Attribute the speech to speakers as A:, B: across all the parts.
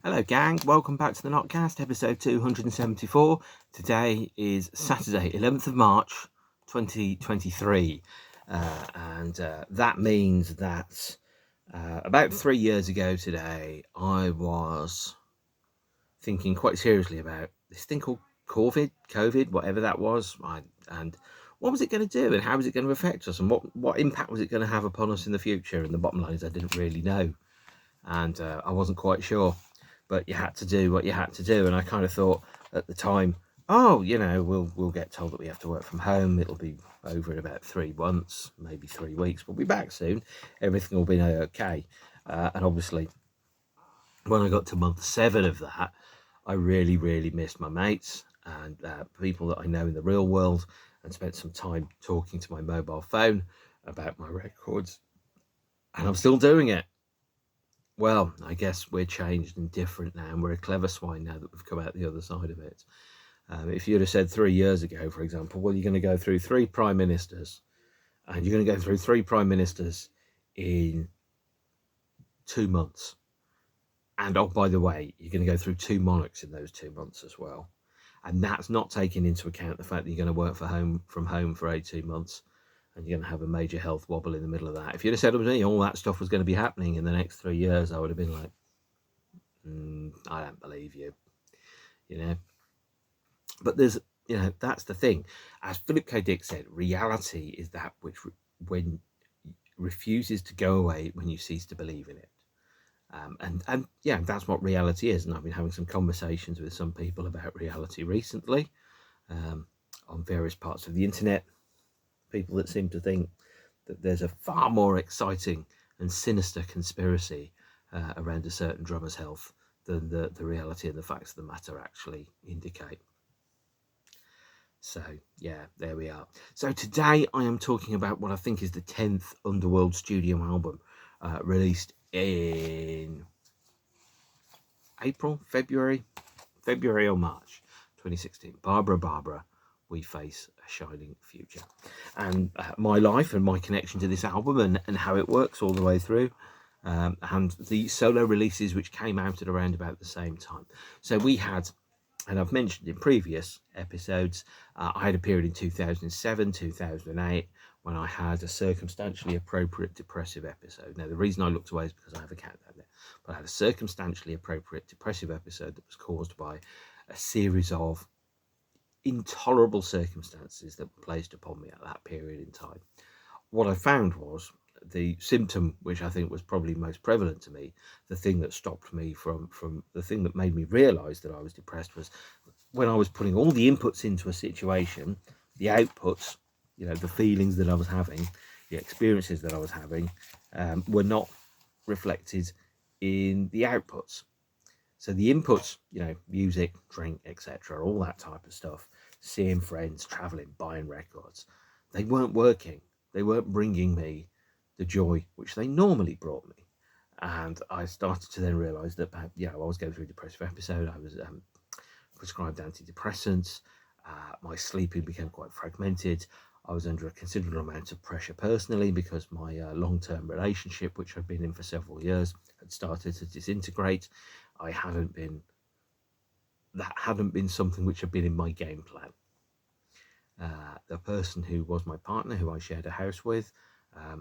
A: Hello gang, welcome back to the Notcast, episode 274. Today is Saturday, 11th of March, 2023. And that means that about 3 years ago today, I was thinking quite seriously about this thing called COVID, whatever that was, and what was it going to do and how was it going to affect us and what impact was it going to have upon us in the future. And the bottom line is I didn't really know, and I wasn't quite sure. But you had to do what you had to do, and I kind of thought at the time, oh, we'll get told that we have to work from home. It'll be over in about 3 months, maybe 3 weeks. We'll be back soon. Everything will be okay. And obviously, when I got to month 7 of that, I really, really missed my mates and people that I know in the real world, and spent some time talking to my mobile phone about my records, and I'm still doing it. Well, I guess we're changed and different now, and we're a clever swine now that we've come out the other side of it. If you'd have said 3 years ago, for example, well, you're going to go through 3 prime ministers, and you're going to go through 3 prime ministers in 2 months. And oh, by the way, you're going to go through 2 monarchs in those 2 months as well. And that's not taking into account the fact that you're going to work from home for 18 months, and you're going to have a major health wobble in the middle of that. If you'd have said to me all that stuff was going to be happening in the next 3 years, I would have been like, I don't believe you, But there's, that's the thing. As Philip K. Dick said, reality is that which when refuses to go away when you cease to believe in it. And yeah, that's what reality is. And I've been having some conversations with some people about reality recently, on various parts of the internet. People that seem to think that there's a far more exciting and sinister conspiracy around a certain drummer's health than the reality and the facts of the matter actually indicate. So yeah, there we are. So today I am talking about what I think is the 10th Underworld studio album, released in February or March 2016. Barbara, We Face a Shining Future. And my life and my connection to this album and how it works all the way through. And the solo releases which came out at around about the same time. So we had, and I've mentioned in previous episodes, I had a period in 2007, 2008, when I had a circumstantially appropriate depressive episode. Now, the reason I looked away is because I have a cat down there, but I had a circumstantially appropriate depressive episode that was caused by a series of intolerable circumstances that were placed upon me at that period in time. What I found was the symptom, which I think was probably most prevalent to me, the thing that stopped me from the thing that made me realise that I was depressed, was when I was putting all the inputs into a situation, the outputs, the feelings that I was having, the experiences that I was having, were not reflected in the outputs. So the inputs, music, drink, etc., all that type of stuff, seeing friends, travelling, buying records, they weren't working. They weren't bringing me the joy which they normally brought me. And I started to then realise that, I was going through a depressive episode. I was prescribed antidepressants. My sleeping became quite fragmented. I was under a considerable amount of pressure personally because my long-term relationship, which I'd been in for several years, had started to disintegrate. That hadn't been something which had been in my game plan. The person who was my partner, who I shared a house with,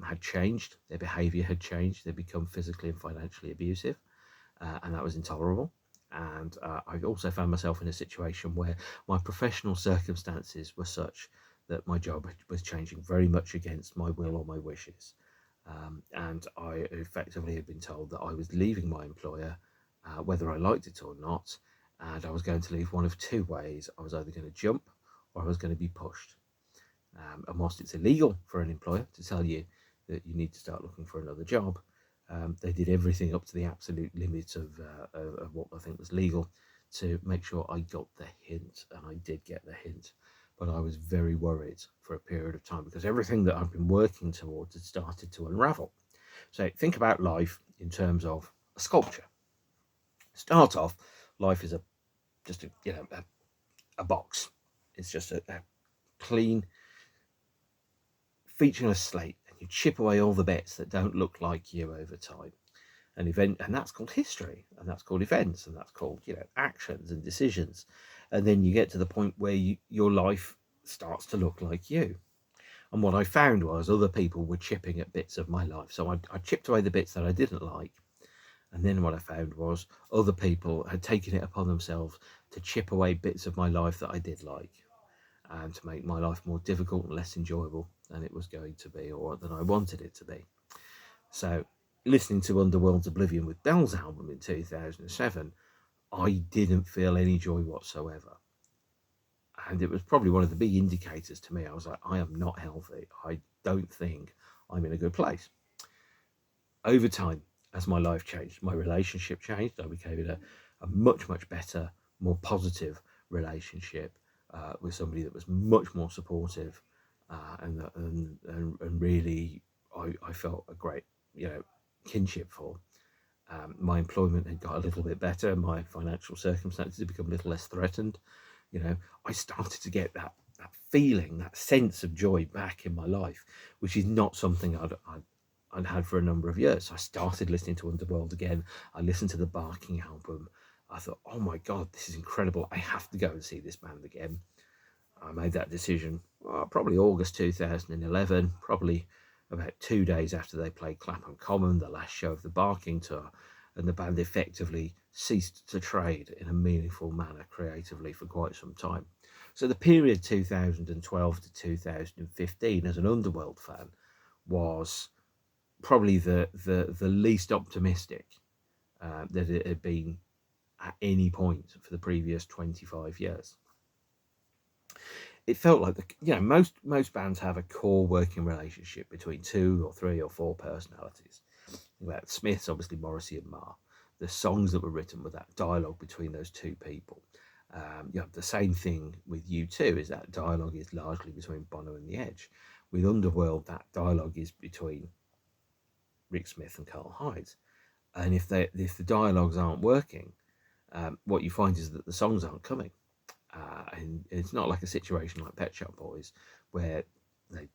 A: had changed. Their behaviour had changed. They'd become physically and financially abusive, and that was intolerable. And I also found myself in a situation where my professional circumstances were such that my job was changing very much against my will or my wishes. And I effectively had been told that I was leaving my employer, whether I liked it or not, and I was going to leave one of 2 ways. I was either going to jump or I was going to be pushed. And whilst it's illegal for an employer to tell you that you need to start looking for another job, they did everything up to the absolute limit of what I think was legal to make sure I got the hint, and I did get the hint. But I was very worried for a period of time because everything that I've been working towards had started to unravel. So think about life in terms of a sculpture. Start off, life is just a box. It's just a clean, featureless slate, and you chip away all the bits that don't look like you over time. an event, and that's called history, and that's called events, and that's called, actions and decisions. And then you get to the point where your life starts to look like you. And what I found was other people were chipping at bits of my life. So I chipped away the bits that I didn't like. And then what I found was other people had taken it upon themselves to chip away bits of my life that I did like, and to make my life more difficult and less enjoyable than it was going to be, or than I wanted it to be. So listening to Underworld's Oblivion with Bells album in 2007, I didn't feel any joy whatsoever. And it was probably one of the big indicators to me. I was like, I am not healthy. I don't think I'm in a good place. Over time, as my life changed, my relationship changed. I became in a much, much better, more positive relationship with somebody that was much more supportive, and really I felt a great, kinship for. My employment had got a little bit better. My financial circumstances had become a little less threatened. I started to get that feeling, that sense of joy back in my life, which is not something I'd had for a number of years. So I started listening to Underworld again. I listened to the Barking album. I thought, oh my God, this is incredible. I have to go and see this band again. I made that decision probably August 2011, probably about 2 days after they played Clapham Common, the last show of the Barking tour, and the band effectively ceased to trade in a meaningful manner creatively for quite some time. So the period 2012 to 2015 as an Underworld fan was probably the least optimistic that it had been at any point for the previous 25 years. It felt like most bands have a core working relationship between 2 or 3 or 4 personalities. About Smiths, obviously Morrissey and Marr. The songs that were written with that dialogue between those 2 people. You have the same thing with U2, is that dialogue is largely between Bono and The Edge. With Underworld, that dialogue is between Rick Smith and Karl Hyde. And if the dialogues aren't working, what you find is that the songs aren't coming. And it's not like a situation like Pet Shop Boys, where the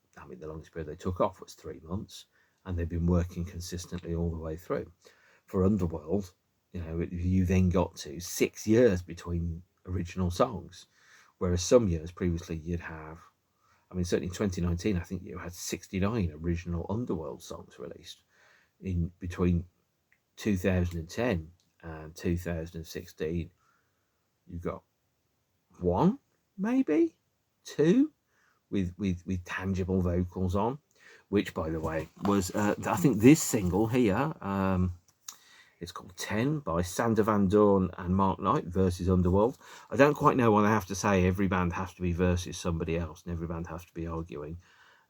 A: longest period they took off was 3 months, and they've been working consistently all the way through. For Underworld, you then got to 6 years between original songs, whereas some years previously you'd have, certainly in 2019, I think you had 69 original Underworld songs released. In between 2010 and 2016, you've got 1, maybe 2, with tangible vocals on, which, by the way, was I think this single here. It's called 10 by Sander Van Doorn and Mark Knight versus Underworld. I don't quite know what I have to say. Every band has to be versus somebody else, and every band has to be arguing.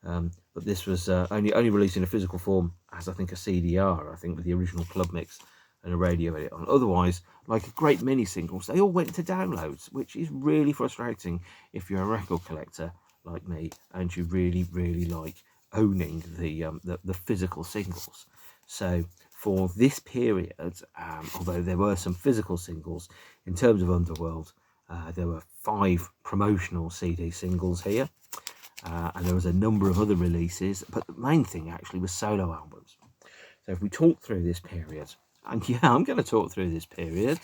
A: But this was only released in a physical form as, I think, a CDR, I think, with the original club mix and a radio edit on. Otherwise, like a great many singles, they all went to downloads, which is really frustrating if you're a record collector like me and you really, really like owning the physical singles. So for this period, although there were some physical singles, in terms of Underworld, there were 5 promotional CD singles here, and there was a number of other releases, but the main thing actually was solo albums. So if we talk through this period, and I'm going to talk through this period,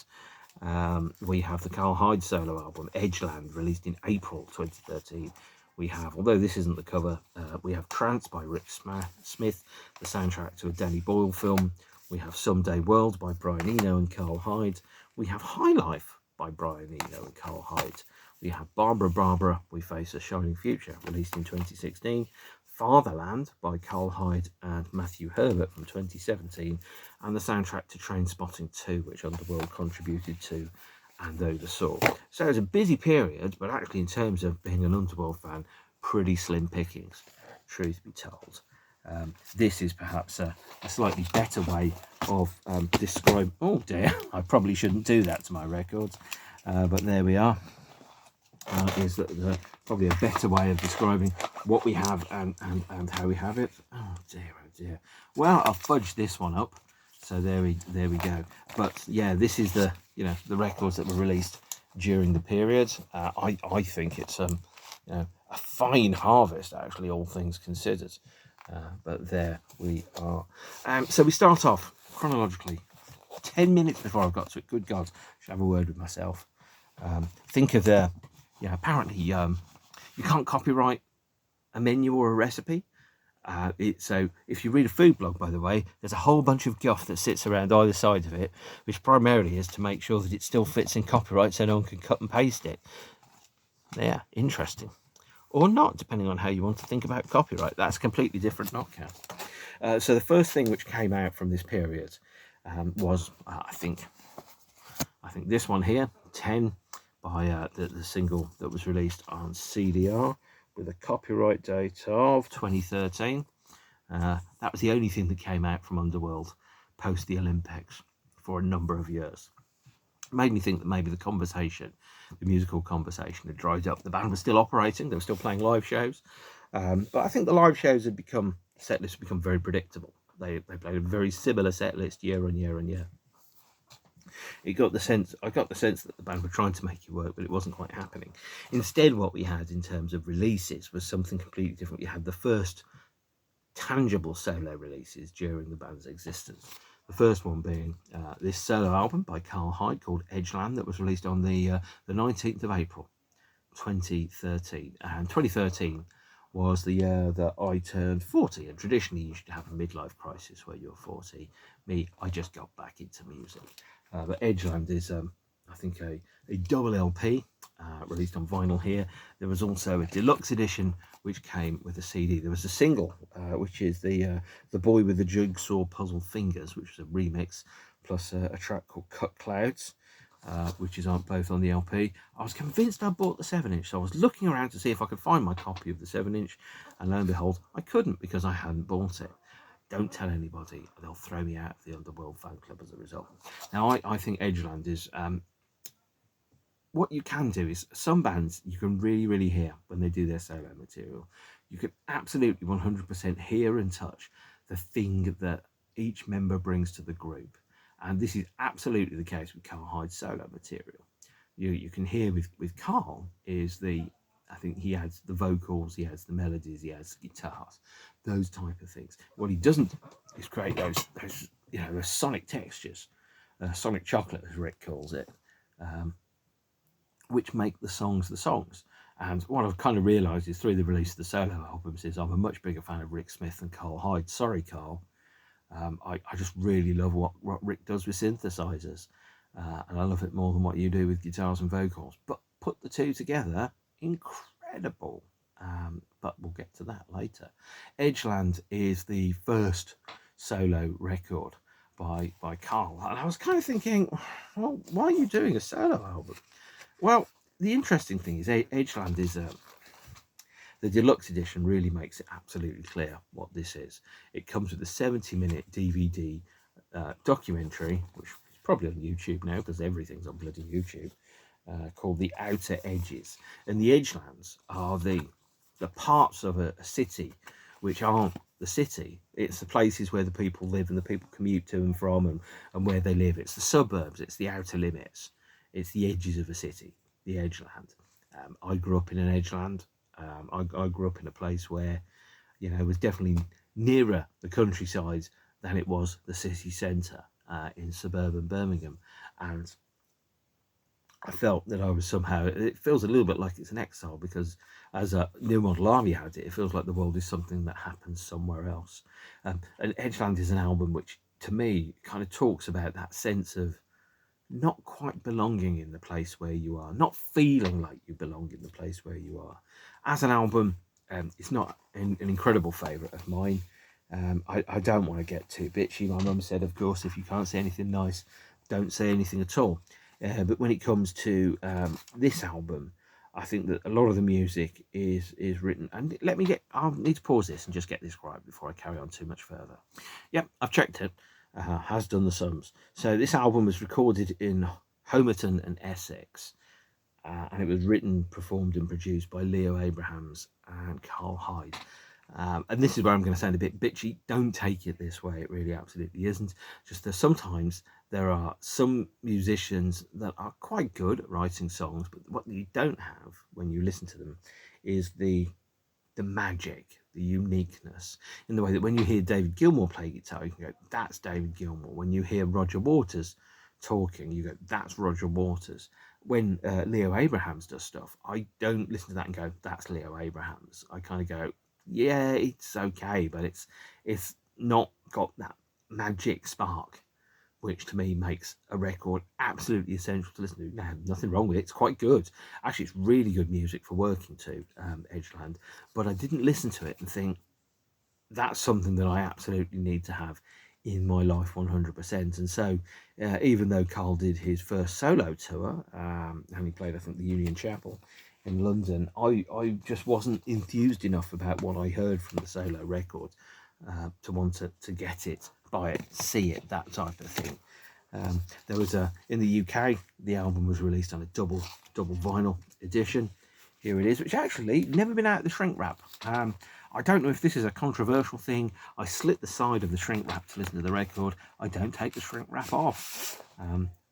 A: we have the Karl Hyde solo album, Edgeland, released in April 2013. We have, although this isn't the cover, we have Trance by Rick Smith, the soundtrack to a Danny Boyle film. We have Someday World by Brian Eno and Karl Hyde. We have High Life by Brian Eno and Karl Hyde. We have Barbara, We Face a Shining Future, released in 2016. Fatherland by Karl Hyde and Matthew Herbert from 2017. And the soundtrack to Trainspotting 2, which Underworld contributed to and oversaw. So it's a busy period, but actually in terms of being an Underworld fan, pretty slim pickings, truth be told. This is perhaps a slightly better way of describing... Oh dear, I probably shouldn't do that to my records, but there we are. Is probably a better way of describing what we have and how we have it. Oh dear. Well, I'll fudge this one up. So there we go. But yeah, this is the records that were released during the period. I think it's a fine harvest, actually, all things considered. But there we are. So we start off chronologically. 10 minutes before I got to it. Good God, I should have a word with myself. Think of the, apparently you can't copyright a menu or a recipe. So if you read a food blog, by the way, there's a whole bunch of guff that sits around either side of it, which primarily is to make sure that it still fits in copyright so no one can cut and paste it. Yeah, interesting. Or not, depending on how you want to think about copyright. That's a completely different Notcast. So the first thing which came out from this period was, I think this one here, 10, by the single that was released on CDR with a copyright date of 2013. That was the only thing that came out from Underworld post the Olympics for a number of years. It made me think that maybe the musical conversation had dried up. The band was still operating, they were still playing live shows, but I think the live shows had become very predictable. They played a very similar set list year on year on year. I got the sense that the band were trying to make it work, but it wasn't quite happening. Instead, what we had in terms of releases was something completely different. We had the first tangible solo releases during the band's existence. The first one being this solo album by Karl Hyde called Edgeland, that was released on the 19th of April 2013. And 2013 was the year that I turned 40, and traditionally you should have a midlife crisis where you're 40. Me, I just got back into music. But Edgeland is, I think, a double LP released on vinyl here. There was also a deluxe edition which came with a CD. There was a single, which is the Boy with the Jigsaw Puzzle Fingers, which was a remix, plus a track called Cut Clouds, which is both on the LP. I was convinced I bought the 7-inch, so I was looking around to see if I could find my copy of the 7-inch, and lo and behold, I couldn't because I hadn't bought it. Don't tell anybody, they'll throw me out of the Underworld fan club as a result. Now, I think Edgeland is... what you can do is, some bands you can really, really hear when they do their solo material. You can absolutely 100% hear and touch the thing that each member brings to the group. And this is absolutely the case with Karl Hyde's solo material. You can hear with Karl is I think he adds the vocals, he adds the melodies, he adds the guitars, those type of things. What he doesn't is create those sonic textures, sonic chocolate as Rick calls it, which make the songs. And what I've kind of realised is through the release of the solo albums is I'm a much bigger fan of Rick Smith than Karl Hyde. Sorry, Karl. I just really love what Rick does with synthesizers, and I love it more than what you do with guitars and vocals. But put the two together, incredible. But we'll get to that later. Edgeland is the first solo record by Karl, and I was kind of thinking, well, why are you doing a solo album? Well, the interesting thing is Edgeland is the deluxe edition really makes it absolutely clear what this is. It comes with a 70-minute DVD documentary, which is probably on YouTube now because everything's on bloody YouTube, called The Outer Edges. And the Edgelands are the parts of a city which aren't the city. It's the places where the people live and the people commute to and from and where they live. It's the suburbs, it's the outer limits. It's the edges of a city, the Edgeland. I grew up in an Edgeland. I grew up in a place where, it was definitely nearer the countryside than it was the city centre in suburban Birmingham. And I felt that I was somehow, it feels a little bit like it's an exile, because as a New Model Army had it, it feels like the world is something that happens somewhere else. And Edgeland is an album which, to me, kind of talks about that sense of not quite belonging in the place where you are, not feeling like you belong in the place where you are. As an album, it's not an incredible favourite of mine. I don't want to get too bitchy. My mum said, of course, if you can't say anything nice, don't say anything at all. But when it comes to this album, I think that a lot of the music is written, and I'll need to pause this and just get this right before I carry on too much further. Yep, I've checked it. Has done the sums. So this album was recorded in Homerton and Essex, and it was written, performed and produced by Leo Abrahams and Karl Hyde. And this is where I'm going to sound a bit bitchy. Don't take it this way, it really absolutely isn't. Just that sometimes there are some musicians that are quite good at writing songs, but what you don't have when you listen to them is the magic, the uniqueness, in the way that when you hear David Gilmour play guitar, you can go, that's David Gilmour. When you hear Roger Waters talking, you go, that's Roger Waters. When Leo Abrahams does stuff, I don't listen to that and go, that's Leo Abrahams. I kind of go, yeah, it's okay, but it's not got that magic spark, which to me makes a record absolutely essential to listen to. Now, nothing wrong with it. It's quite good. Actually, it's really good music for working to, Edgeland. But I didn't listen to it and think, that's something that I absolutely need to have in my life 100%. And so, even though Karl did his first solo tour, and he played, I think, the Union Chapel in London, I just wasn't enthused enough about what I heard from the solo record to want to get it, buy it, see it, that type of thing. There was in the UK, the album was released on a double vinyl edition. Here it is, which actually never been out of the shrink wrap. I don't know if this is a controversial thing. I slit the side of the shrink wrap to listen to the record. I don't take the shrink wrap off.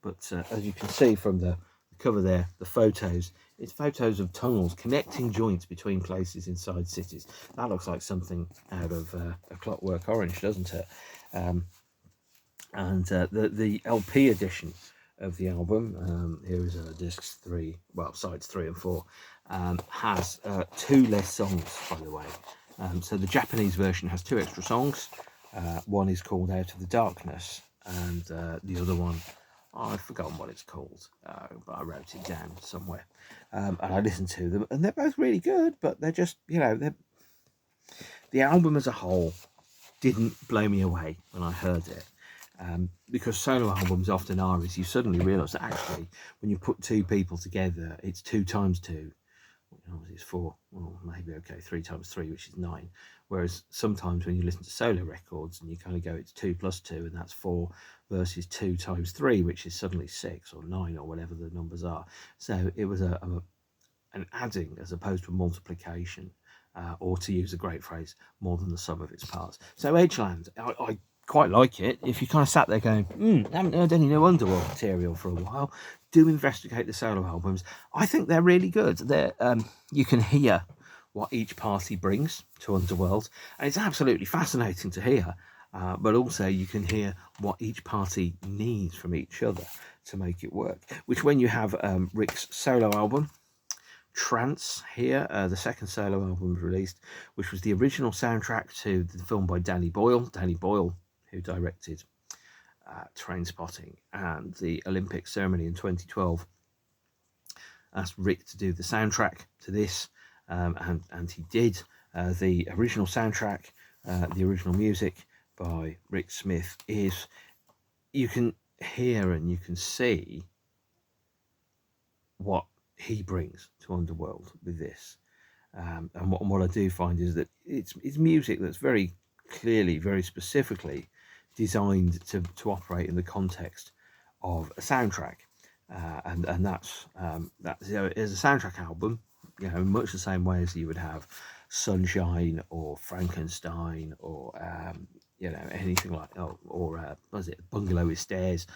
A: But as you can see from the cover there, the photos, it's photos of tunnels connecting joints between places inside cities. That looks like something out of A Clockwork Orange, doesn't it? And the LP edition of the album, here is discs 3, well, sides 3 and 4, has 2 less songs, by the way. So the Japanese version has 2 extra songs. One is called Out of the Darkness, and the other one, I've forgotten what it's called, but I wrote it down somewhere. And I listened to them, and they're both really good, but they're just, the album as a whole didn't blow me away when I heard it. Because solo albums often are, is you suddenly realise that actually when you put 2 people together, it's 2 times 2. Obviously it's 4, well, maybe okay, 3 times 3, which is 9. Whereas sometimes when you listen to solo records and you kind of go, it's 2 plus 2, and that's 4 versus 2 times 3, which is suddenly 6 or 9 or whatever the numbers are. So it was an adding as opposed to a multiplication, or to use a great phrase, more than the sum of its parts. So Edgeland, I quite like it. If you kind of sat there going, haven't heard any new Underworld material for a while, do investigate the solo albums. I think they're really good. They're you can hear what each party brings to Underworld, and it's absolutely fascinating to hear. But also you can hear what each party needs from each other to make it work. Which, when you have Rick's solo album, Trance, here, the second solo album was released, which was the original soundtrack to the film by Danny Boyle, who directed Trainspotting and the Olympic ceremony in 2012, asked Rick to do the soundtrack to this, and he did. The original soundtrack, the original music by Rick Smith, is, you can hear and you can see what he brings to Underworld with this. And what I do find is that it's music that's very clearly, very specifically designed to operate in the context of a soundtrack, and that's as a soundtrack album, in much the same way as you would have Sunshine or Frankenstein or anything like, or was it Bungalow with Stairs.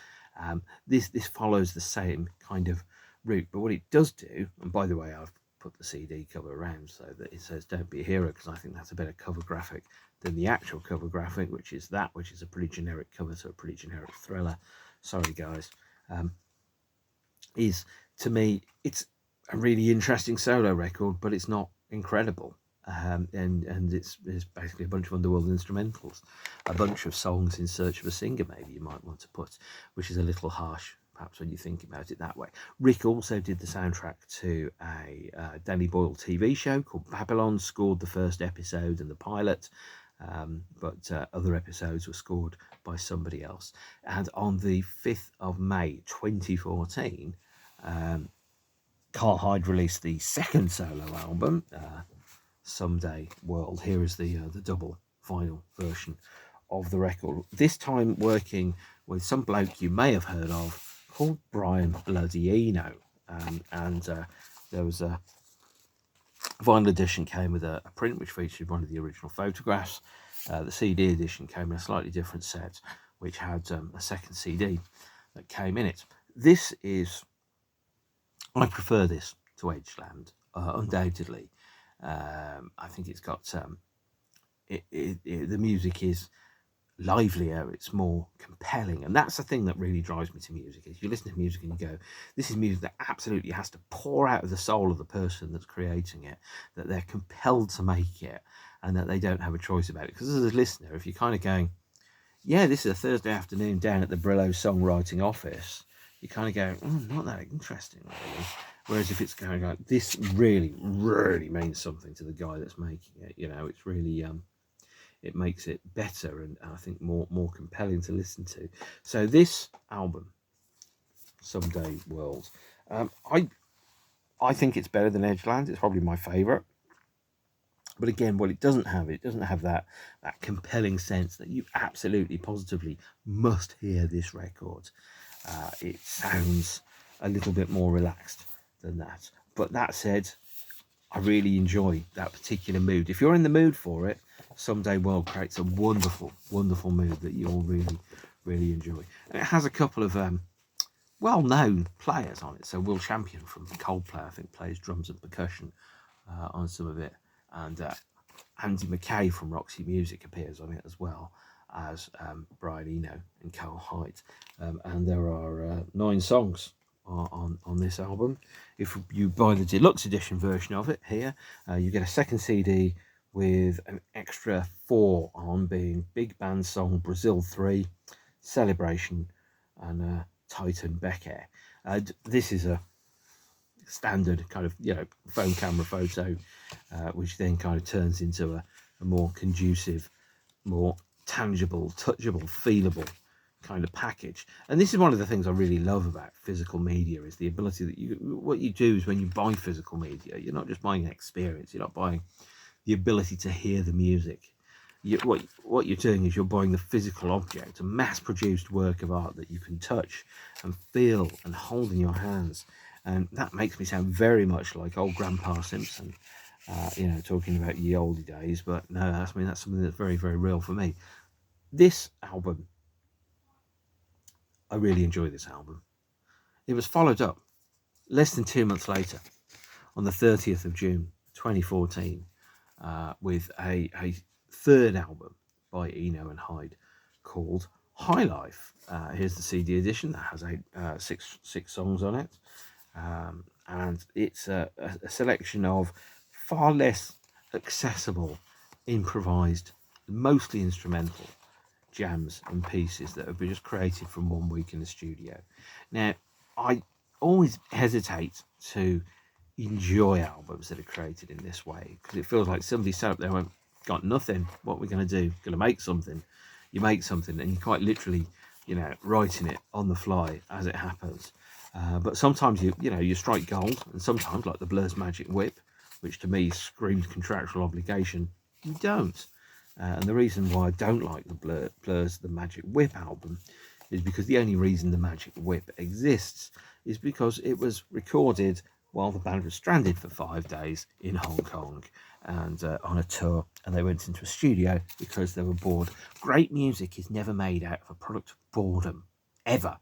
A: This follows the same kind of route, but what it does do, and by the way, I've put the CD cover around so that it says "Don't Be a Hero," because I think that's a better cover graphic than the actual cover graphic, which is a pretty generic cover to a pretty generic thriller. Sorry guys. Is, to me, it's a really interesting solo record, but it's not incredible. And it's basically a bunch of Underworld instrumentals, a bunch of songs in search of a singer, maybe you might want to put, which is a little harsh perhaps when you think about it that way. Rick also did the soundtrack to a Danny Boyle TV show called Babylon, scored the first episode and the pilot, but other episodes were scored by somebody else. And on the 5th of May 2014, Karl Hyde released the second solo album, Someday World. Here is the double vinyl version of the record, this time working with some bloke you may have heard of called Brian Bloody Eno, and there was a vinyl edition came with a print which featured one of the original photographs. The CD edition came in a slightly different set which had a second CD that came in it. This is, I prefer this to Edgeland, undoubtedly. I think it's got the music is livelier, it's more compelling, and that's the thing that really drives me to music. Is you listen to music and you go, this is music that absolutely has to pour out of the soul of the person that's creating it, that they're compelled to make it, and that they don't have a choice about it. Because as a listener, if you're kind of going, yeah, this is a Thursday afternoon down at the Brillo songwriting office, you kind of go, oh, not that interesting really. Whereas if it's going like, this really means something to the guy that's making it, it's really it makes it better, and I think more compelling to listen to. So this album, Someday World, I think it's better than Edgeland. It's probably my favourite. But again, what it doesn't have that compelling sense that you absolutely positively must hear this record. It sounds a little bit more relaxed than that. But that said, I really enjoy that particular mood. If you're in the mood for it, Someday World creates a wonderful mood that you'll really enjoy. And it has a couple of well-known players on it. So Will Champion from Coldplay, I think, plays drums and percussion on some of it, and Andy McKay from Roxy Music appears on it, as well as Brian Eno and Karl Hyde. And there are 9 songs on this album. If you buy the deluxe edition version of it here, you get a second CD with an extra 4 on, being big band song Brazil 3, Celebration, and Titan Becker. This is a standard kind of phone camera photo, which then kind of turns into a more conducive, more tangible, touchable, feelable kind of package. And this is one of the things I really love about physical media, is the ability that what you do is, when you buy physical media, you're not just buying an experience, you're not buying the ability to hear the music. What you're doing is you're buying the physical object, a mass-produced work of art that you can touch and feel and hold in your hands. And that makes me sound very much like old Grandpa Simpson, talking about ye olde days. But no, that's something that's very, very real for me. This album, I really enjoy this album. It was followed up less than 2 months later, on the 30th of June 2014, with a third album by Eno and Hyde called High Life. Here's the CD edition that has six songs on it, and it's a selection of far less accessible, improvised, mostly instrumental jams and pieces that have been just created from 1 week in the studio. Now, I always hesitate to enjoy albums that are created in this way, because it feels like somebody sat up there and went, got nothing, what are we going to do? Going to make something. You make something and you're quite literally writing it on the fly as it happens. But sometimes you strike gold, and sometimes, like the Blur's Magic Whip, which to me screams contractual obligation, you don't. And the reason why I don't like the Blur's The Magic Whip album is because the only reason The Magic Whip exists is because it was recorded while the band was stranded for 5 days in Hong Kong and on a tour, and they went into a studio because they were bored. Great music is never made out of a product of boredom, ever.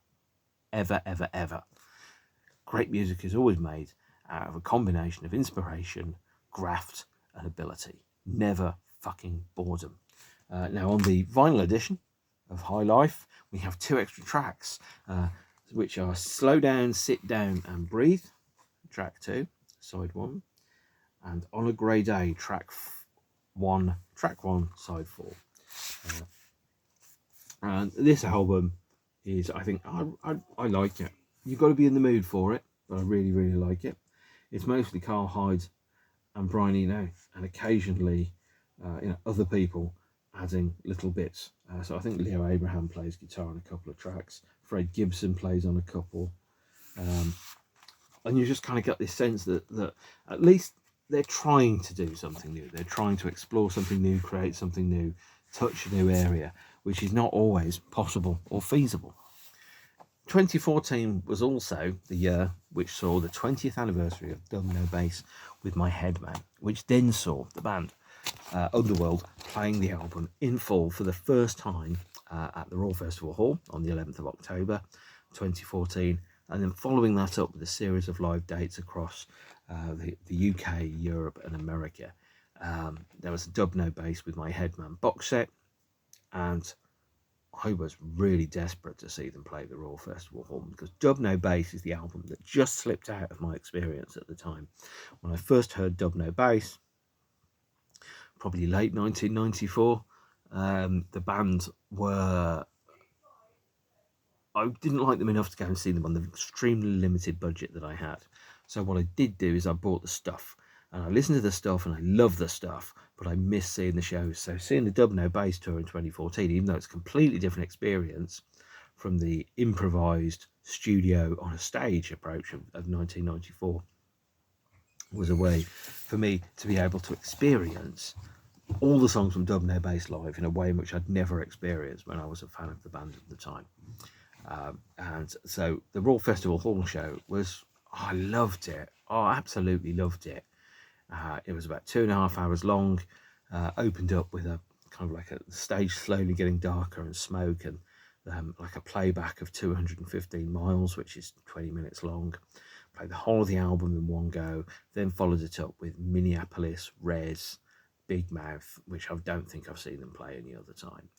A: Great music is always made out of a combination of inspiration, graft, and ability. Never fucking boredom. Now, on the vinyl edition of High Life, we have 2 extra tracks, which are Slow Down, Sit Down, and Breathe, track 2, side 1, and On a Grey Day, track 1, side 4. And this album is, I think, I like it. You've got to be in the mood for it, but I really, really like it. It's mostly Karl Hyde and Brian Eno, and occasionally other people adding little bits. So I think Leo Abraham plays guitar on a couple of tracks. Fred Gibson plays on a couple. And you just kind of get this sense that at least they're trying to do something new. They're trying to explore something new, create something new, touch a new area, which is not always possible or feasible. 2014 was also the year which saw the 20th anniversary of Domino Bass with My Headman, which then saw the band Underworld playing the album in full for the first time at the Royal Festival Hall on the 11th of October 2014, and then following that up with a series of live dates across the UK, Europe and America. There was a Dub No Bass with My Headman box set, and I was really desperate to see them play the Royal Festival Hall, because Dub No Bass is the album that just slipped out of my experience at the time. When I first heard Dub No Bass, probably late 1994, the band were... I didn't like them enough to go and see them on the extremely limited budget that I had. So what I did do is I bought the stuff, and I listened to the stuff, and I love the stuff, but I miss seeing the shows. So seeing the Dub No Bass tour in 2014, even though it's a completely different experience from the improvised studio on a stage approach of 1994, was a way for me to be able to experience all the songs from Dub No Bass live in a way in which I'd never experienced when I was a fan of the band at the time. And so the Royal Festival Hall show was, I loved it. Oh, I absolutely loved it. It was about 2.5 hours long, opened up with a kind of like a stage slowly getting darker and smoke, and like a playback of 215 Miles, which is 20 minutes long. Played the whole of the album in one go, then followed it up with Minneapolis, Res, Big Mouth, which I don't think I've seen them play any other time,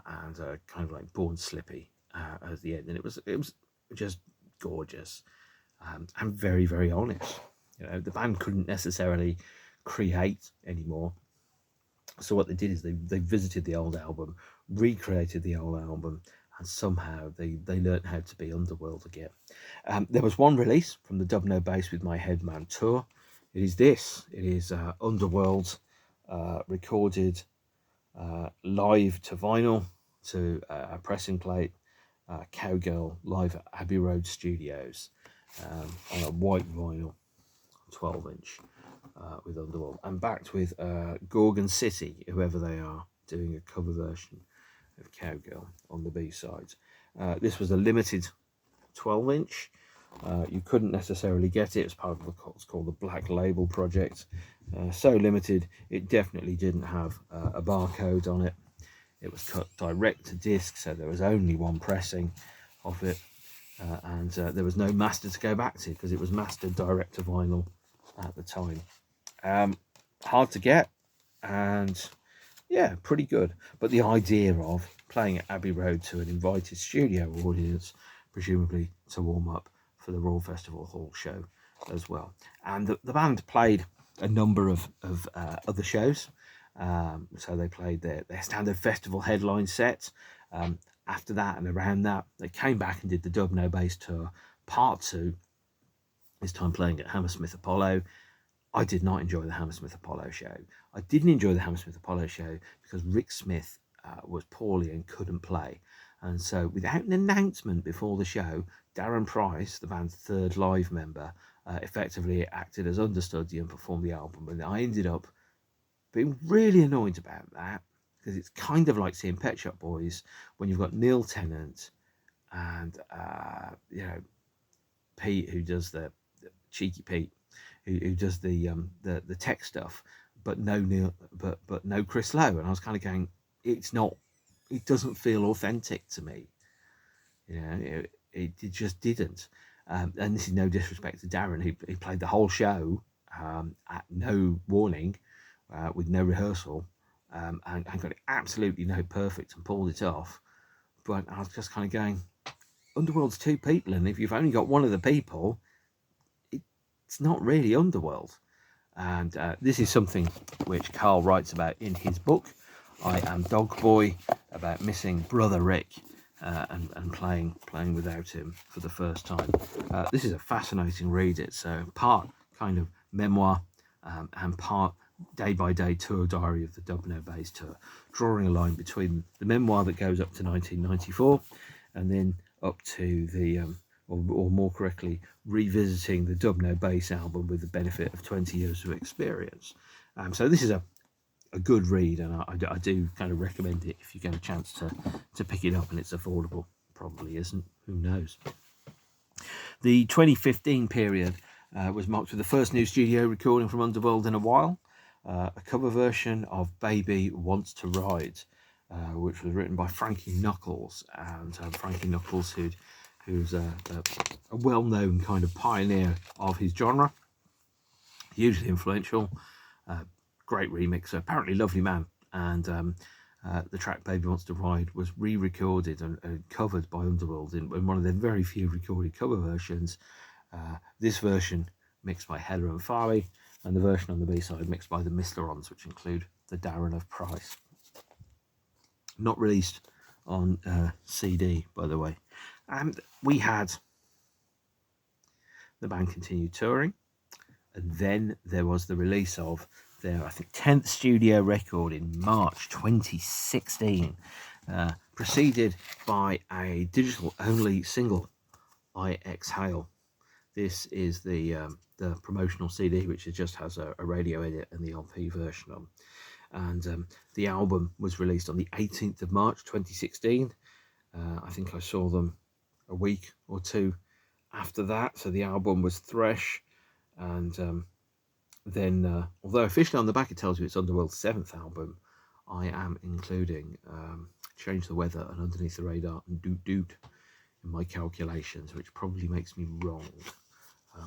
A: and kind of like Born Slippy at the end. And it was just gorgeous, and very, very honest. You know, the band couldn't necessarily create anymore, so what they did is they visited the old album, recreated the old album, and somehow they learned how to be Underworld again. There was one release from the Dub No Bass with My Headman tour. It is this. It is Underworld, recorded live to vinyl, to a pressing plate, Cowgirl, live at Abbey Road Studios, on a white vinyl, 12-inch, with Underworld, and backed with Gorgon City, whoever they are, doing a cover version of Cowgirl on the B-sides. This was a limited 12-inch. You couldn't necessarily get it as part of what's called the Black Label project. So limited, it definitely didn't have a barcode on it. It was cut direct to disc, so there was only one pressing of it, and there was no master to go back to, because it was mastered direct to vinyl at the time. Hard to get, and yeah, pretty good. But the idea of playing at Abbey Road to an invited studio audience, presumably to warm up for the Royal Festival Hall show as well. And the band played a number of other shows. So they played their standard festival headline set. After that and around that, they came back and did the Dub No Bass tour part 2, this time playing at Hammersmith Apollo. I did not enjoy the Hammersmith Apollo show. I didn't enjoy the Hammersmith Apollo show because Rick Smith was poorly and couldn't play. And so without an announcement before the show, Darren Price, the band's third live member, effectively acted as understudy and performed the album. And I ended up being really annoyed about that, because it's kind of like seeing Pet Shop Boys when you've got Neil Tennant and Pete, who does the Cheeky Pete, who does the tech stuff, but no Neil, but no Chris Lowe. And I was kind of going, it doesn't feel authentic to me. You know, it just didn't. And this is no disrespect to Darren, who played the whole show at no warning, with no rehearsal, and got it absolutely perfect and pulled it off. But I was just kind of going, Underworld's 2 people, and if you've only got one of the people, it's not really Underworld. And this is something which Karl writes about in his book, I Am Dog Boy, about missing brother Rick and playing without him for the first time. This is a fascinating read. It's part kind of memoir and part day-by-day tour diary of the Dub No Bass tour, drawing a line between the memoir that goes up to 1994 and then up to the, or more correctly, revisiting the Dub No Bass album with the benefit of 20 years of experience. So this is a good read, and I do kind of recommend it if you get a chance to pick it up, and it's affordable. Probably isn't, who knows. The 2015 period was marked with the first new studio recording from Underworld in a while, a cover version of Baby Wants to Ride, which was written by Frankie Knuckles, and Frankie Knuckles, who's a well-known kind of pioneer of his genre, hugely influential, great remixer, apparently lovely man. And the track Baby Wants to Ride was re-recorded and covered by Underworld in one of their very few recorded cover versions. This version mixed by Heller and Farley, and the version on the B-side mixed by the Mislerons, which include the Darren of Price. Not released on CD, by the way. And we had the band continued touring, and then there was the release of their, I think, 10th studio record in March 2016, preceded by a digital-only single, I Exhale. This is the promotional CD, which just has a radio edit and the LP version on. And the album was released on the 18th of March 2016. I think I saw them a week or two after that. So the album was Thresh. And then, although officially on the back it tells you it's Underworld's 7th album, I am including Change the Weather and Underneath the Radar and Doot Doot in my calculations, which probably makes me wrong.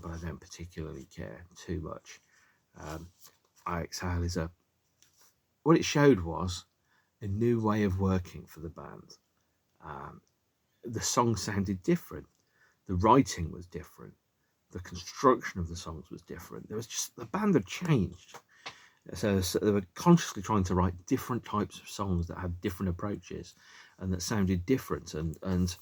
A: But I don't particularly care too much. I Exhale is what it showed was a new way of working for the band. The songs sounded different. The writing was different. The construction of the songs was different. There was just, the band had changed. So they were consciously trying to write different types of songs that had different approaches and that sounded different. And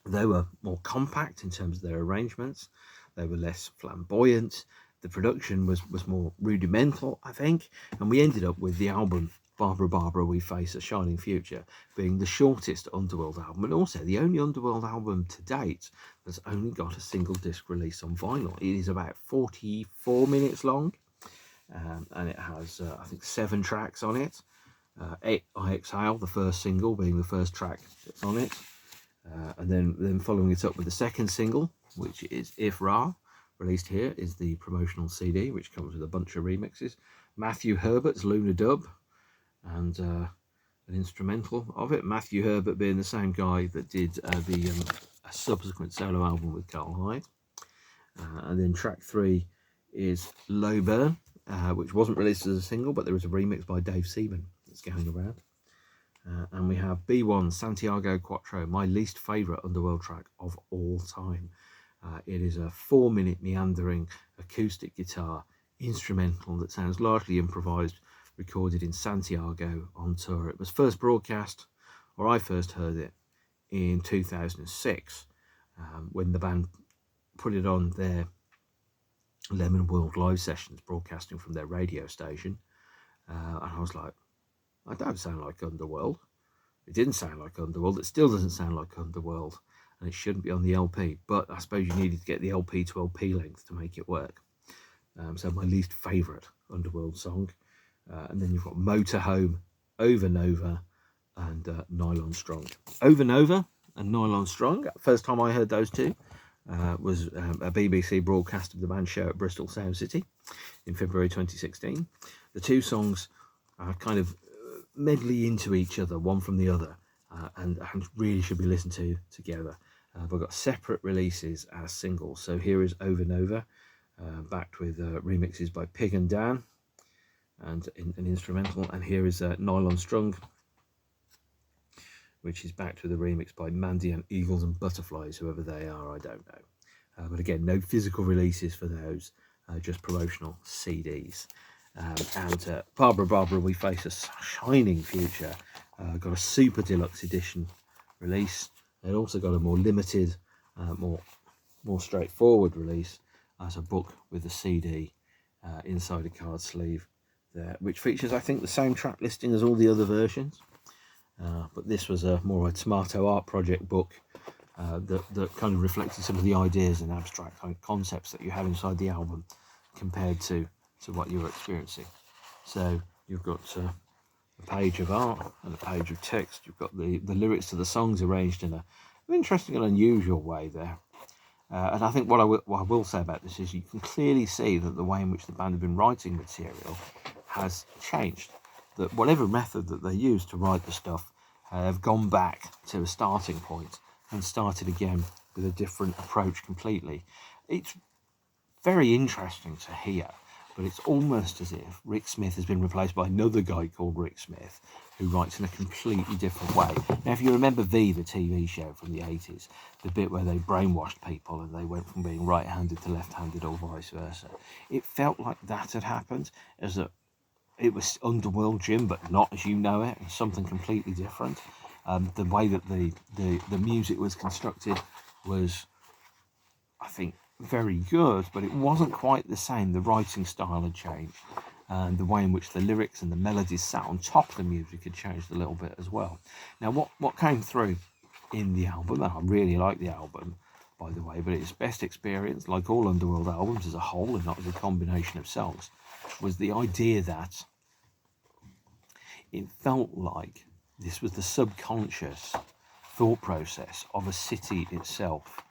A: they were more compact in terms of their arrangements. They were less flamboyant. The production was more rudimental, I think. And we ended up with the album Barbara Barbara We Face a Shining Future being the shortest Underworld album, and also the only Underworld album to date that's only got a single disc release on vinyl. It is about 44 minutes long, and it has, I think, 7 tracks on it. I Exhale, the first single, being the first track that's on it. And then following it up with the second single, which is If Ra, released here, is the promotional CD, which comes with a bunch of remixes. Matthew Herbert's Lunar Dub, and an instrumental of it. Matthew Herbert being the same guy that did a subsequent solo album with Karl Hyde. And then track 3 is Low Burn, which wasn't released as a single, but there is a remix by Dave Seaman that's going around. And we have B1 Santiago Quattro, my least favourite Underworld track of all time. It is a 4-minute meandering acoustic guitar instrumental that sounds largely improvised, recorded in Santiago on tour. It was first broadcast, or I first heard it, in 2006, when the band put it on their Lemon World live sessions, broadcasting from their radio station. And I was like, I don't sound like Underworld. It didn't sound like Underworld. It still doesn't sound like Underworld, and it shouldn't be on the LP. But I suppose you needed to get the LP to LP length to make it work. So my least favourite Underworld song. And then you've got Motorhome, Over Nova, and Nylon Strong. Over Nova and Nylon Strong, first time I heard those two was a BBC broadcast of the band show at Bristol Sound City in February 2016. The two songs kind of medley into each other, one from the other, and really should be listened to together. But I've got separate releases as singles. So here is Over Nova, backed with remixes by Pig and Dan, and an instrumental. And here is Nylon Strung, which is backed with a remix by Mandy and Eagles and Butterflies, whoever they are, I don't know. But again, no physical releases for those, just promotional CDs. And Barbara Barbara We Face a Shining Future got a super deluxe edition release. It also got a more limited, more straightforward release as a book with a CD inside a card sleeve there, which features, I think, the same track listing as all the other versions. But this was a more a Tomato Art Project book that kind of reflected some of the ideas and abstract kind of concepts that you have inside the album compared to what you're experiencing. So you've got a page of art and a page of text. You've got the lyrics to the songs arranged in an interesting and unusual way there. And I think what I will say about this is you can clearly see that the way in which the band have been writing material has changed. That whatever method that they use to write the stuff have gone back to a starting point and started again with a different approach completely. It's very interesting to hear but it's almost as if Rick Smith has been replaced by another guy called Rick Smith, who writes in a completely different way. Now, if you remember V, the TV show from the 80s, the bit where they brainwashed people and they went from being right-handed to left-handed or vice versa, it felt like that had happened, as that it was Underworld Jim, but not as you know it, something completely different. The way that the music was constructed was, I think, very good, but it wasn't quite the same. The writing style had changed, and the way in which the lyrics and the melodies sat on top of the music had changed a little bit as well. Now, what came through in the album, and I really like the album, by the way, but its best experience, like all Underworld albums as a whole and not as a combination of songs, was the idea that it felt like this was the subconscious thought process of a city itself.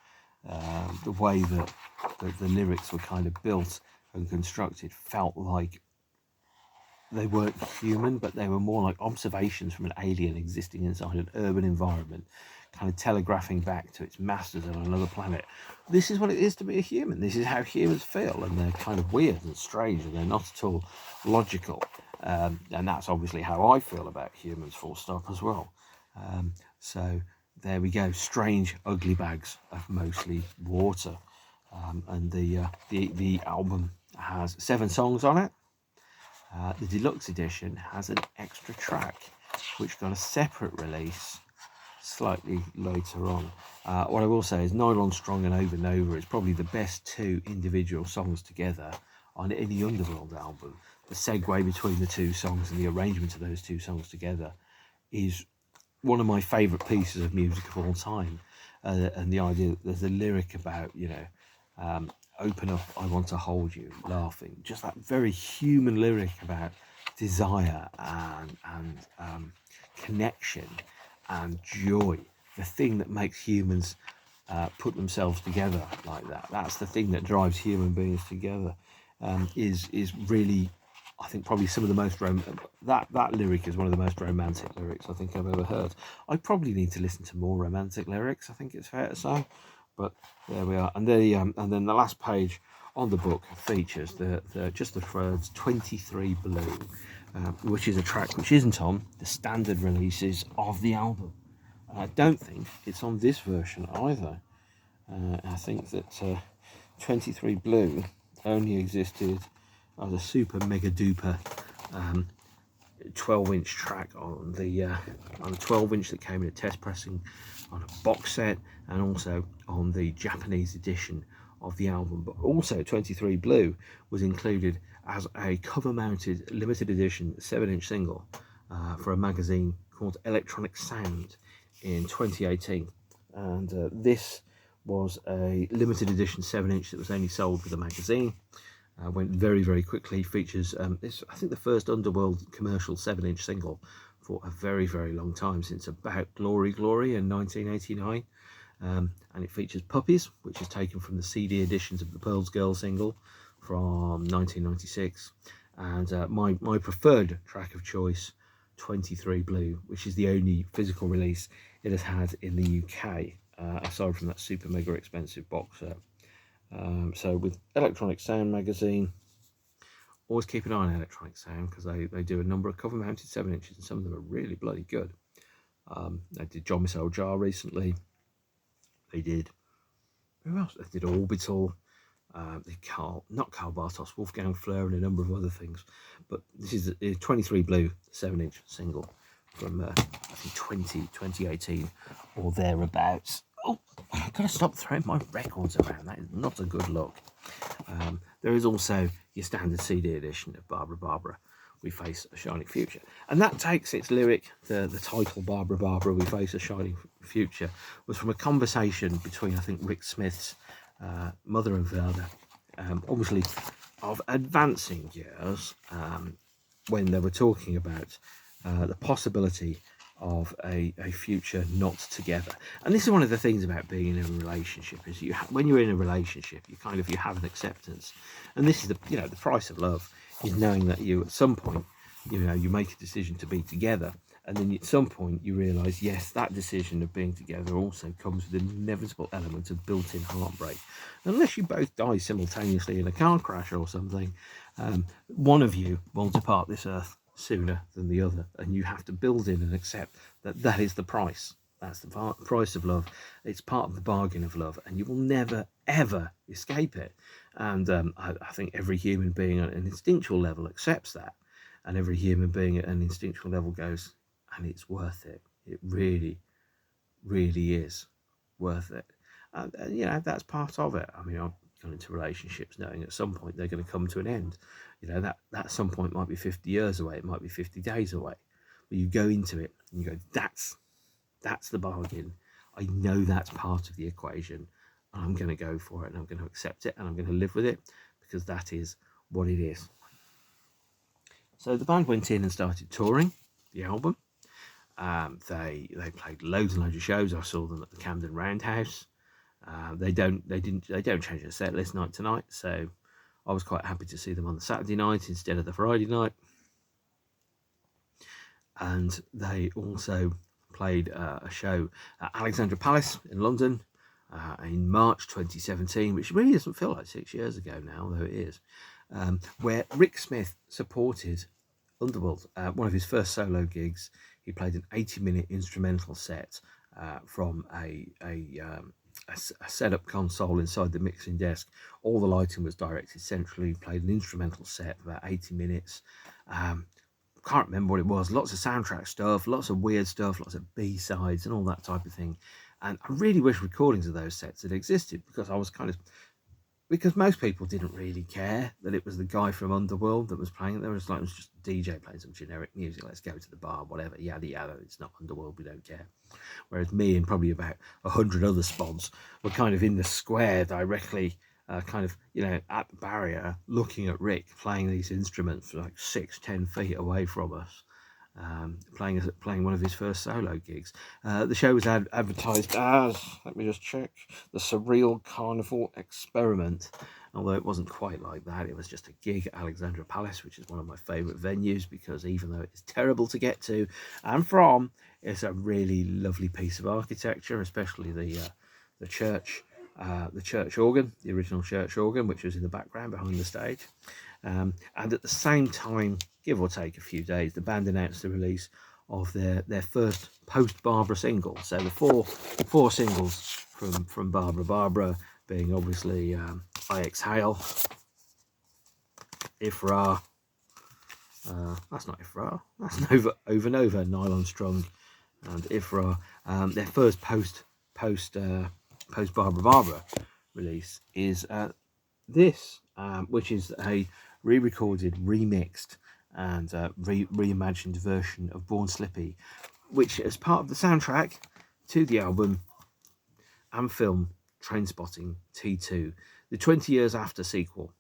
A: The way that the lyrics were kind of built and constructed felt like they weren't human, but they were more like observations from an alien existing inside an urban environment, kind of telegraphing back to its masters on another planet. This is what it is to be a human. This is how humans feel, and they're kind of weird and strange, and they're not at all logical. And that's obviously how I feel about humans, full stop, as well. So there we go, strange, ugly bags of mostly water. And the album has 7 songs on it. The deluxe edition has an extra track, which got a separate release slightly later on. What I will say is Nylon Strong and Over and Over is probably the best 2 individual songs together on any Underworld album. The segue between the 2 songs and the arrangement of those 2 songs together is one of my favourite pieces of music of all time. And the idea that there's a lyric about, open up, I want to hold you, laughing. Just that very human lyric about desire and connection and joy. The thing that makes humans put themselves together like that. That's the thing that drives human beings together. Is really, I think, probably some of the most that lyric is one of the most romantic lyrics I think I've ever heard. I probably need to listen to more romantic lyrics, I think it's fair to say, but there we are. And and then the last page on the book features just the words 23 Blue, which is a track which isn't on the standard releases of the album. I don't think it's on this version either. I think that 23 Blue only existed as a super mega duper 12-inch track on the 12-inch that came in a test pressing on a box set, and also on the Japanese edition of the album. But also 23 Blue was included as a cover-mounted limited edition 7-inch single for a magazine called Electronic Sound in 2018, and this was a limited edition 7-inch that was only sold with the magazine. Went very, very quickly. Features this, I think, the first Underworld commercial 7-inch single for a very, very long time, since about Glory Glory in 1989. And it features Puppies, which is taken from the CD editions of the Pearls Girl single from 1996. And my preferred track of choice, 23 Blue, which is the only physical release it has had in the UK, aside from that super mega expensive box set. So with Electronic Sound magazine, always keep an eye on Electronic Sound, because they do a number of cover mounted 7-inches, and some of them are really bloody good. They did John Miss Old Jar recently. They did, who else? They did Orbital. They not Karl Bartos, Wolfgang Fleur, and a number of other things. But this is a 23 Blue 7-inch single from I think 2018 or thereabouts. Oh, I've got to stop throwing my records around. That is not a good look. There is also your standard CD edition of Barbara Barbara, We Face a Shining Future. And that takes its lyric, the title Barbara Barbara, We Face a Shining Future, was from a conversation between, I think, Rick Smith's mother and father, obviously of advancing years, when they were talking about the possibility of a future not together. And this is one of the things about being in a relationship, is when you're in a relationship, you have an acceptance. And this is the price of love, is knowing that you at some point, you make a decision to be together, And then at some point you realise, yes, that decision of being together also comes with an inevitable element of built-in heartbreak. Unless you both die simultaneously in a car crash or something, one of you will depart this earth sooner than the other, and you have to build in and accept that that is the price. That's the price of love. It's part of the bargain of love, and you will never, ever escape it. And I think every human being at an instinctual level accepts that, and every human being at an instinctual level goes, and it's worth it. It really, really is worth it. And you know, that's part of it. I mean, I've gone into relationships knowing at some point they're going to come to an end. You know, that some point might be 50 years away, it might be 50 days away. But you go into it and you go, that's the bargain. I know that's part of the equation. And I'm going to go for it, and I'm going to accept it, and I'm going to live with it, because that is what it is. So the band went in and started touring the album. They played loads and loads of shows. I saw them at the Camden Roundhouse. They don't change their set list night to night, so I was quite happy to see them on the Saturday night instead of the Friday night. And they also played a show at Alexandra Palace in London in March 2017, which really doesn't feel like 6 years ago now, though it is, where Rick Smith supported Underworld. One of his first solo gigs, he played an 80-minute instrumental set from a setup console inside the mixing desk. All the lighting was directed centrally. He played an instrumental set for about 80 minutes. Can't remember what it was. Lots of soundtrack stuff, lots of weird stuff, lots of B-sides and all that type of thing. And I really wish recordings of those sets had existed, because because most people didn't really care that it was the guy from Underworld that was playing it. It was just a DJ playing some generic music. Let's go to the bar, whatever, yada yada. It's not Underworld, we don't care. Whereas me and probably about 100 other spods were kind of in the square directly, kind of, you know, at the barrier, looking at Rick playing these instruments like 6-10 feet away from us. Playing one of his first solo gigs. The show was advertised as, let me just check, the Surreal Carnival Experiment, although it wasn't quite like that. It was just a gig at Alexandra Palace, which is one of my favourite venues, because even though it's terrible to get to and from, it's a really lovely piece of architecture, especially the church organ, the original church organ, which was in the background behind the stage. And at the same time, give or take a few days, the band announced the release of their first post-Barbara single. So the four singles from Barbara being obviously I Exhale, Ifra, that's not Ifra, that's Over Nova, Nylon Strung, and Ifra. Their first post Barbara release is this, which is a re-recorded, remixed and reimagined version of Born Slippy, which is part of the soundtrack to the album and film Trainspotting T2, the 20 years after sequel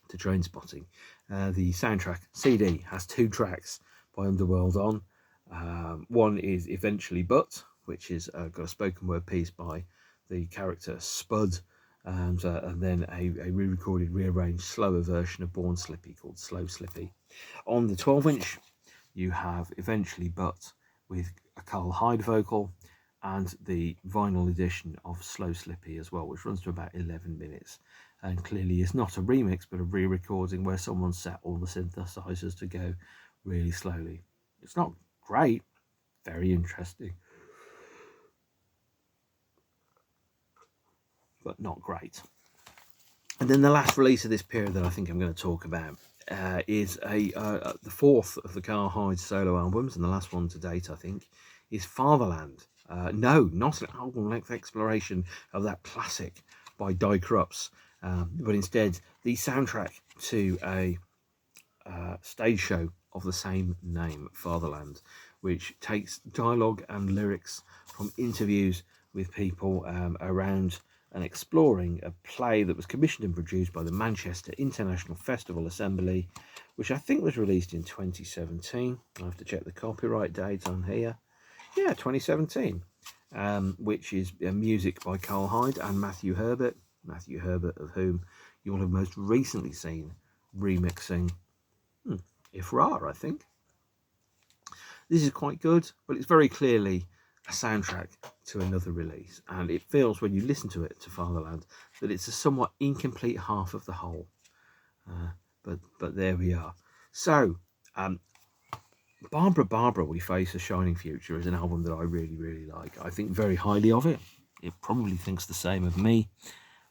A: to Trainspotting. The soundtrack CD has 2 tracks by Underworld on. One is Eventually But, which is got a spoken word piece by the character Spud, and then a re-recorded, rearranged, slower version of Born Slippy called Slow Slippy. On the 12-inch, you have Eventually But with a Karl Hyde vocal, and the vinyl edition of Slow Slippy as well, which runs to about 11 minutes. And clearly is not a remix, but a re-recording where someone set all the synthesizers to go really slowly. It's not great, very interesting, but not great. And then the last release of this period that I think I'm going to talk about is the fourth of the Karl Hyde solo albums, and the last one to date, I think, is Fatherland. No, not an album-length exploration of that classic by Die Krupps, but instead the soundtrack to a stage show of the same name, Fatherland, which takes dialogue and lyrics from interviews with people around and exploring a play that was commissioned and produced by the Manchester International Festival Assembly, which I think was released in 2017. I have to check the copyright date on here. Yeah, 2017, which is music by Karl Hyde and Matthew Herbert, of whom you'll have most recently seen remixing Ifra, I think. This is quite good, but it's very clearly a soundtrack to another release, and it feels when you listen to it, to Fatherland, that it's a somewhat incomplete half of the whole. But there we are. So Barbara, We Face a Shining Future is an album that I really like. I think very highly of it. It probably thinks the same of me,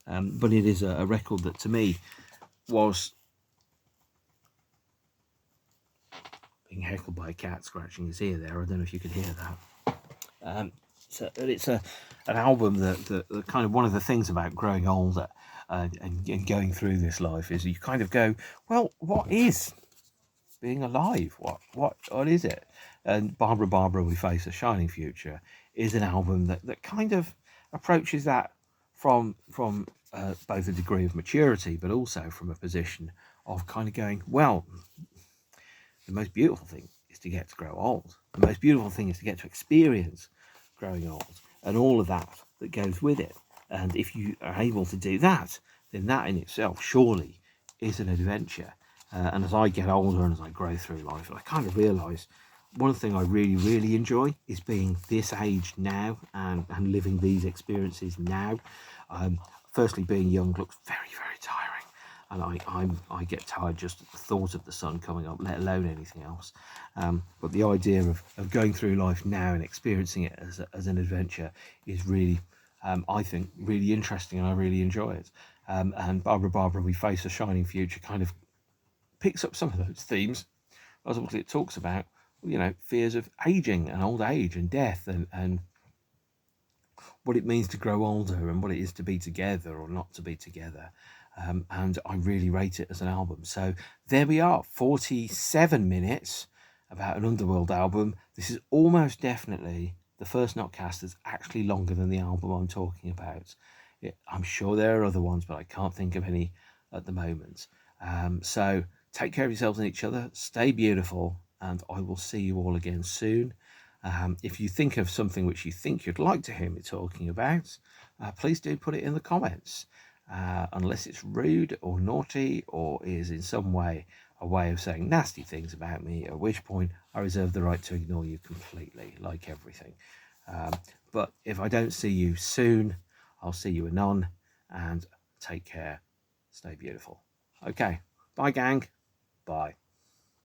A: but it is a record that to me was being heckled by a cat scratching his ear there. I don't know if you could hear that. So it's an album that kind of, one of the things about growing older and going through this life is you kind of go, well, what is being alive? What is it? And Barbara, We Face a Shining Future is an album that kind of approaches that from both a degree of maturity, but also from a position of kind of going, well, the most beautiful thing is to get to grow old. The most beautiful thing is to get to experience growing old and all of that goes with it. And if you are able to do that, then that in itself surely is an adventure. And as I get older and as I grow through life, I kind of realise one thing I really enjoy is being this age now and living these experiences now. Firstly, being young looks very tiring. And I get tired just at the thought of the sun coming up, let alone anything else. But the idea of going through life now and experiencing it as an adventure is really, I think, really interesting, and I really enjoy it. And Barbara, We Face a Shining Future kind of picks up some of those themes. Ultimately, it talks about, fears of aging and old age and death and what it means to grow older and what it is to be together or not to be together. And I really rate it as an album. So there we are, 47 minutes about an Underworld album. This is almost definitely the first Notcast that's actually longer than the album I'm talking about. I'm sure there are other ones, but I can't think of any at the moment. So take care of yourselves and each other. Stay beautiful, and I will see you all again soon. If you think of something which you think you'd like to hear me talking about, please do put it in the comments. Unless it's rude or naughty or is in some way a way of saying nasty things about me, at which point I reserve the right to ignore you completely, like everything. But if I don't see you soon, I'll see you anon, and take care. Stay beautiful. Okay, bye gang. Bye.